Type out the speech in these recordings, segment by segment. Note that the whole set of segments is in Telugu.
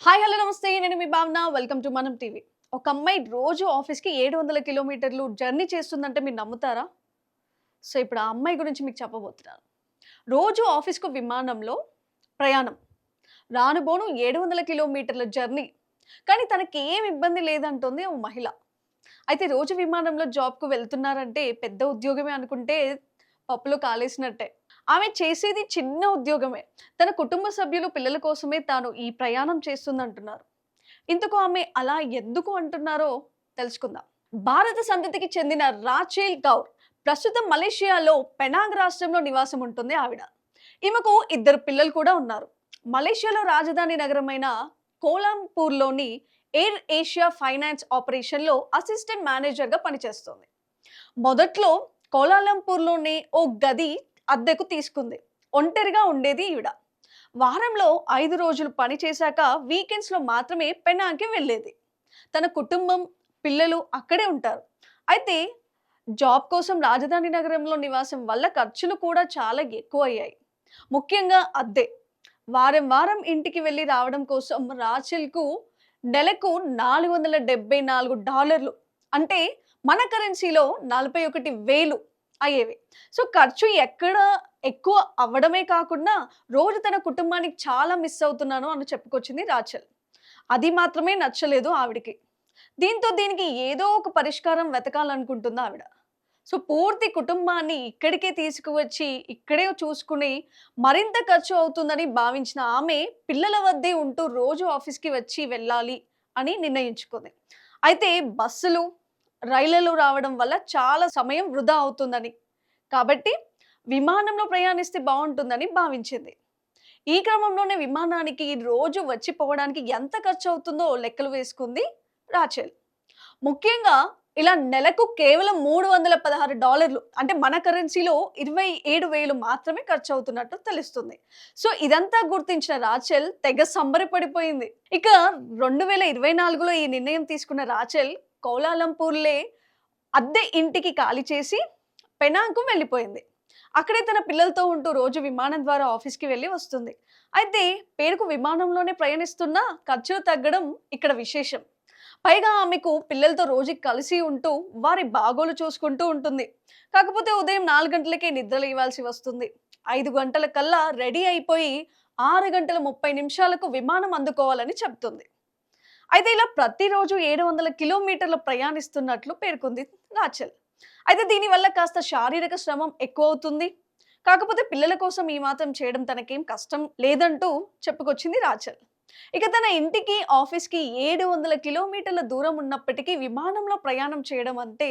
హాయ్ హలో నమస్తే నేను మీ భావన వెల్కమ్ టు మనం టీవీ. ఒక అమ్మాయి రోజు ఆఫీస్‌కి 700 కిలోమీటర్లు జర్నీ చేస్తుందంటే మీరు నమ్ముతారా? సో, ఇప్పుడు ఆ అమ్మాయి గురించి మీకు చెప్పబోతున్నాను. రోజు ఆఫీస్‌కు విమానంలో ప్రయాణం. రాను బోను 700 కిలోమీటర్ల జర్నీ. కానీ తనకేం ఇబ్బంది లేదంటుంది ఓ మహిళ. అయితే రోజు విమానంలో జాబ్‌కు వెళ్తున్నారంటే పెద్ద ఉద్యోగమే అనుకుంటే పప్పులో కాలేసినట్టే. ఆమె చేసేది చిన్న ఉద్యోగమే. తన కుటుంబ సభ్యులు, పిల్లల కోసమే తాను ఈ ప్రయాణం చేస్తుందంటున్నారు. ఇంతకు ఆమె అలా ఎందుకు అంటున్నారో తెలుసుకుందాం. భారత సంతతికి చెందిన రాచేల్ కౌర్ ప్రస్తుతం మలేషియాలో పెనాంగ్ రాష్ట్రంలో నివాసం ఉంటుంది ఆవిడ. ఈమెకు ఇద్దరు పిల్లలు కూడా ఉన్నారు. మలేషియాలో రాజధాని నగరమైన కోలంపూర్‌లోని ఎయిర్ ఏషియా ఫైనాన్స్ ఆపరేషన్‌లో అసిస్టెంట్ మేనేజర్‌గా పనిచేస్తోంది. మొదట్లో కోలాలంపూర్‌లోనే ఓ గది అద్దెకు తీసుకుంది. ఒంటరిగా ఉండేది ఈవిడ. వారంలో 5 రోజులు పని చేశాక వీకెండ్స్‌లో మాత్రమే పెనాంగ్‌కి వెళ్ళేది. తన కుటుంబం, పిల్లలు అక్కడే ఉంటారు. అయితే జాబ్ కోసం రాజధాని నగరంలో నివాసం వల్ల ఖర్చులు కూడా చాలా ఎక్కువయ్యాయి. ముఖ్యంగా అద్దె. వారం వారం ఇంటికి వెళ్లి రావడం కోసం రాచెల్‌కు నెలకు $474 అంటే మన కరెన్సీలో 41,000 అయ్యేవి. సో, ఖర్చు ఎక్కడ ఎక్కువ అవ్వడమే కాకుండా రోజు తన కుటుంబానికి చాలా మిస్ అవుతున్నాను అని చెప్పుకొచ్చింది రాచెల్. అది మాత్రమే నచ్చలేదు ఆవిడకి. దీంతో దీనికి ఏదో ఒక పరిష్కారం వెతకాలనుకుంటుంది ఆవిడ. సో, పూర్తి కుటుంబాన్ని ఇక్కడికే తీసుకువచ్చి, ఇక్కడే చూసుకుని మరింత ఖర్చు అవుతుందని భావించిన ఆమె పిల్లల వద్దే ఉంటూ రోజు ఆఫీస్‌కి వచ్చి వెళ్ళాలి అని నిర్ణయించుకుంది. అయితే బస్సులు, రైళ్లలో రావడం వల్ల చాలా సమయం వృధా అవుతుందని, కాబట్టి విమానంలో ప్రయాణిస్తే బావుంటుందని భావించింది. ఈ క్రమంలోనే విమానానికి రోజు వచ్చి పోవడానికి ఎంత ఖర్చవుతుందో లెక్కలు వేసుకుంది రాచెల్. ముఖ్యంగా ఇలా నెలకు కేవలం $316 అంటే మన కరెన్సీలో 27,000 మాత్రమే ఖర్చవుతున్నట్టు తెలుస్తుంది. సో, ఇదంతా గుర్తించిన రాచెల్ తెగ సంబరపడిపోయింది. ఇక 2024లో ఈ నిర్ణయం తీసుకున్న రాచెల్ కౌలాలంపూర్‌లే అద్దె ఇంటికి ఖాళీ చేసి పెనాంగ్‌కు వెళ్ళిపోయింది. అక్కడే తన పిల్లలతో ఉంటూ రోజు విమానం ద్వారా ఆఫీస్‌కి వెళ్ళి వస్తుంది. అయితే పేరుకు విమానంలోనే ప్రయాణిస్తున్నా ఖర్చులు తగ్గడం ఇక్కడ విశేషం. పైగా ఆమెకు పిల్లలతో రోజు కలిసి ఉంటూ వారి బాగోలు చూసుకుంటూ ఉంటుంది. కాకపోతే ఉదయం 4 గంటలకే నిద్ర లేవాల్సి వస్తుంది. 5 గంటల కల్లా రెడీ అయిపోయి 6 గంటల 30 నిమిషాలకు విమానం అందుకోవాలని చెప్తుంది. అయితే ఇలా ప్రతిరోజు 700 కిలోమీటర్లు ప్రయాణిస్తున్నట్లు పేర్కొంది రాచెల్. అయితే దీనివల్ల కాస్త శారీరక శ్రమం ఎక్కువవుతుంది. కాకపోతే పిల్లల కోసం ఈ మాత్రం చేయడం తనకేం కష్టం లేదంటూ చెప్పుకొచ్చింది రాచెల్. ఇక తన ఇంటికి, ఆఫీస్‌కి 700 కిలోమీటర్ల దూరం ఉన్నప్పటికీ విమానంలో ప్రయాణం చేయడం అంటే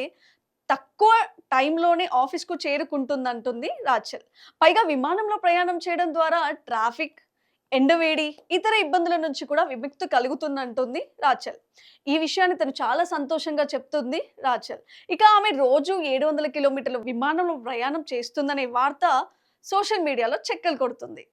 తక్కువ టైంలోనే ఆఫీస్‌కు చేరుకుంటుందంటుంది రాచెల్. పైగా విమానంలో ప్రయాణం చేయడం ద్వారా ట్రాఫిక్, ఎండవేడి, ఇతర ఇబ్బందుల నుంచి కూడా విముక్తి కలుగుతుందంటుంది రాచెల్. ఈ విషయాన్ని తను చాలా సంతోషంగా చెప్తుంది రాచెల్. ఇక ఆమె రోజు 700 కిలోమీటర్ల విమానంలో ప్రయాణం చేస్తుందనే వార్త సోషల్ మీడియాలో చక్కర్లు కొడుతుంది.